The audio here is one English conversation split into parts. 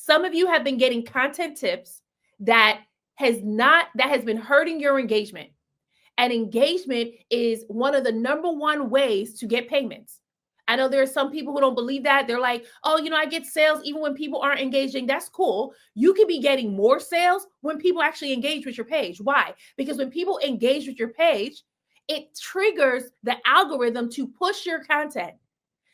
Some of you have been getting content tips that has been hurting your engagement. And engagement is one of the number one ways to get payments. I know there are some people who don't believe that. They're like, oh, I get sales even when people aren't engaging. That's cool. You could be getting more sales when people actually engage with your page. Why? Because when people engage with your page, it triggers the algorithm to push your content.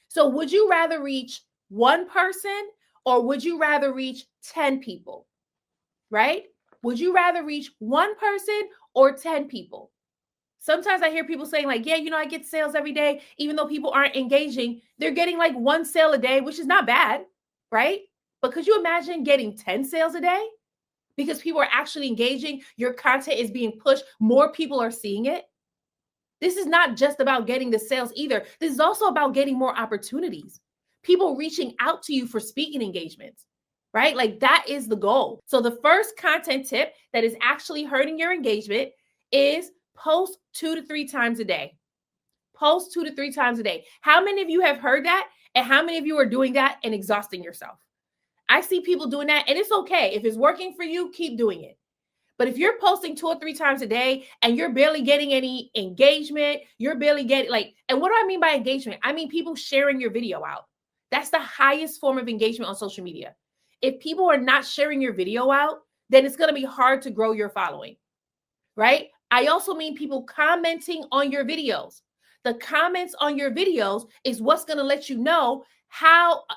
So would you rather reach one person or would you rather reach 10 people? Right? Would you rather reach one person or 10 people? Sometimes I hear people saying like, yeah, I get sales every day, even though people aren't engaging. They're getting like one sale a day, which is not bad, right? But could you imagine getting 10 sales a day? Because people are actually engaging, your content is being pushed, more people are seeing it. This is not just about getting the sales either. This is also about getting more opportunities. People reaching out to you for speaking engagements, right? Like that is the goal. So the first content tip that is actually hurting your engagement is post 2 to 3 times a day. Post 2 to 3 times a day. How many of you have heard that? And how many of you are doing that and exhausting yourself? I see people doing that, and it's okay. If it's working for you, keep doing it. But if you're posting 2 or 3 times a day and you're barely getting any engagement, you're barely getting and what do I mean by engagement? I mean people sharing your video out. That's the highest form of engagement on social media. If people are not sharing your video out, then it's going to be hard to grow your following, right? I also mean people commenting on your videos. The comments on your videos is what's going to let you know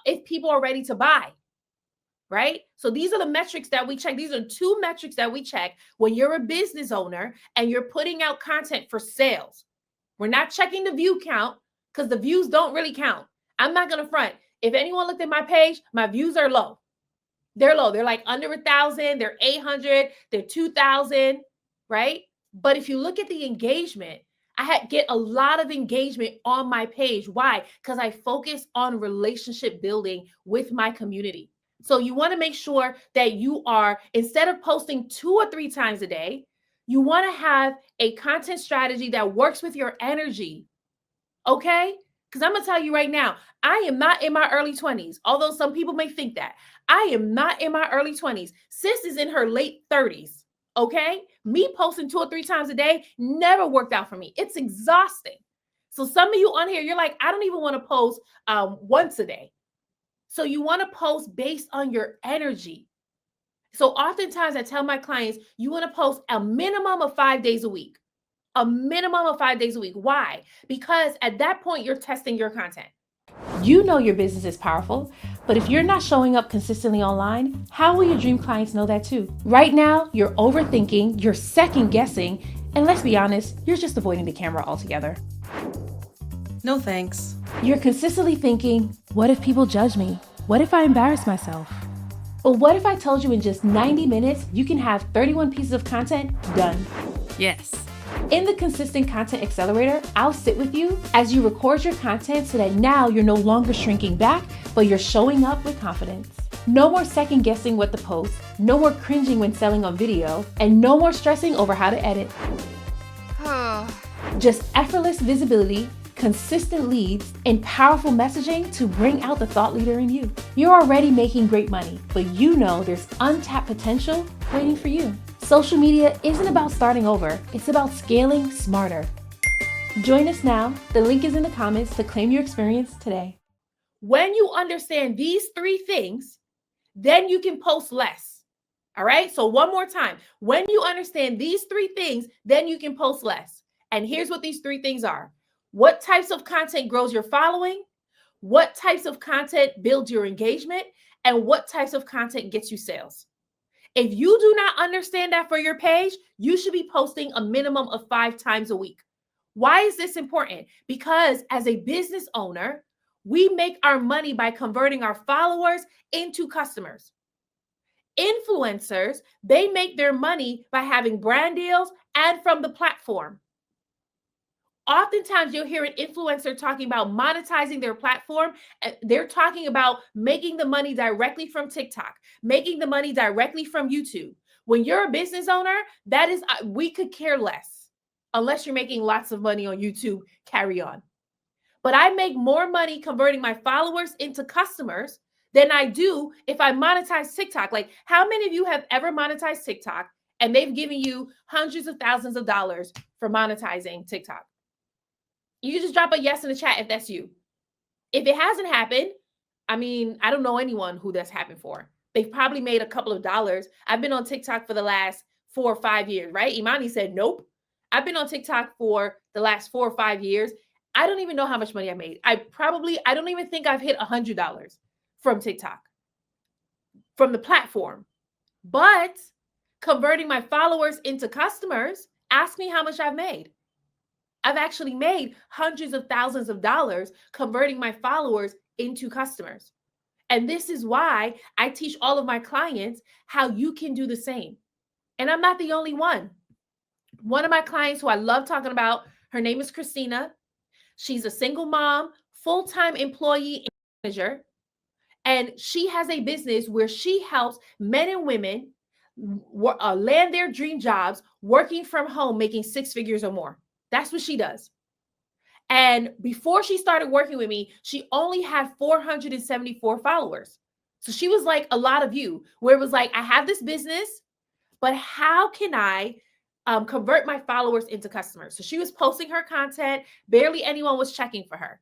if people are ready to buy. Right? So these are the metrics that we check. These are 2 metrics that we check when you're a business owner and you're putting out content for sales. We're not checking the view count because the views don't really count. I'm not going to front. If anyone looked at my page, my views are low. They're low. They're like under 1,000. They're 800. They're 2,000, right? But if you look at the engagement, I get a lot of engagement on my page. Why? Because I focus on relationship building with my community. So you want to make sure that you are, instead of posting 2 or 3 times a day, you want to have a content strategy that works with your energy. Okay? Because I'm going to tell you right now, I am not in my early 20s, although some people may think that. I am not in my early 20s. Sis is in her late 30s. Okay? Me posting 2 or 3 times a day never worked out for me. It's exhausting. So some of you on here, you're like, I don't even want to post once a day. So you want to post based on your energy. So oftentimes I tell my clients, you want to post a minimum of 5 days a week. A minimum of 5 days a week. Why? Because at that point, you're testing your content. You know your business is powerful, but if you're not showing up consistently online, how will your dream clients know that too? Right now, you're overthinking, you're second guessing, and let's be honest, you're just avoiding the camera altogether. No thanks. You're consistently thinking, what if people judge me? What if I embarrass myself? But what if I told you in just 90 minutes, you can have 31 pieces of content done? Yes. In the Consistent Content Accelerator, I'll sit with you as you record your content so that now you're no longer shrinking back, but you're showing up with confidence. No more second guessing what to post, no more cringing when selling on video, and no more stressing over how to edit. Just effortless visibility, consistent leads, and powerful messaging to bring out the thought leader in you. You're already making great money, but you know there's untapped potential waiting for you. Social media isn't about starting over, it's about scaling smarter. Join us now. The link is in the comments to claim your experience today. When you understand these 3 things, then you can post less. All right? So one more time. When you understand these 3 things, then you can post less. And here's what these 3 things are. What types of content grows your following? What types of content builds your engagement? And what types of content gets you sales? If you do not understand that for your page, you should be posting a minimum of 5 times a week. Why is this important? Because as a business owner, we make our money by converting our followers into customers. Influencers, they make their money by having brand deals and from the platform. Oftentimes you'll hear an influencer talking about monetizing their platform. They're talking about making the money directly from TikTok, making the money directly from YouTube. When you're a business owner, we could care less. Unless you're making lots of money on YouTube, carry on. But I make more money converting my followers into customers than I do if I monetize TikTok. Like, how many of you have ever monetized TikTok and they've given you hundreds of thousands of dollars for monetizing TikTok? You can just drop a yes in the chat if that's you. If it hasn't happened, I mean, I don't know anyone who that's happened for. They've probably made a couple of dollars. I've been on TikTok for the last 4 or 5 years, right? Imani said, nope. I've been on TikTok for the last 4 or 5 years. I don't even know how much money I made. I don't even think I've hit $100 from TikTok, from the platform. But converting my followers into customers, ask me how much I've made. I've actually made hundreds of thousands of dollars converting my followers into customers. And this is why I teach all of my clients how you can do the same. And I'm not the only one. One of my clients who I love talking about, her name is Christina. She's a single mom, full-time employee and manager. And she has a business where she helps men and women land their dream jobs working from home, making 6 figures or more. That's what she does. And before she started working with me, she only had 474 followers. So she was like a lot of you, where it was like, I have this business, but how can I convert my followers into customers? So she was posting her content. Barely anyone was checking for her.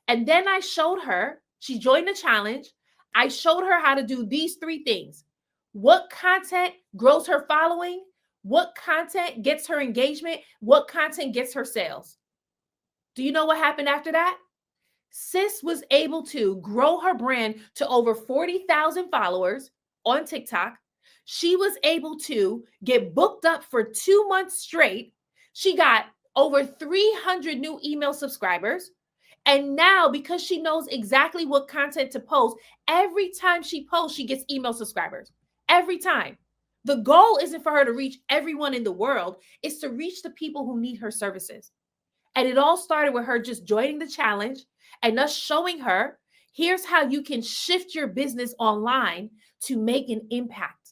And then I showed her, she joined the challenge. I showed her how to do these 3 things. What content grows her following? What content gets her engagement? What content gets her sales? Do you know what happened after that? Sis was able to grow her brand to over 40,000 followers on TikTok. She was able to get booked up for 2 months straight. She got over 300 new email subscribers. And now, because she knows exactly what content to post, every time she posts, she gets email subscribers. Every time. The goal isn't for her to reach everyone in the world. It's to reach the people who need her services. And it all started with her just joining the challenge and us showing her, here's how you can shift your business online to make an impact.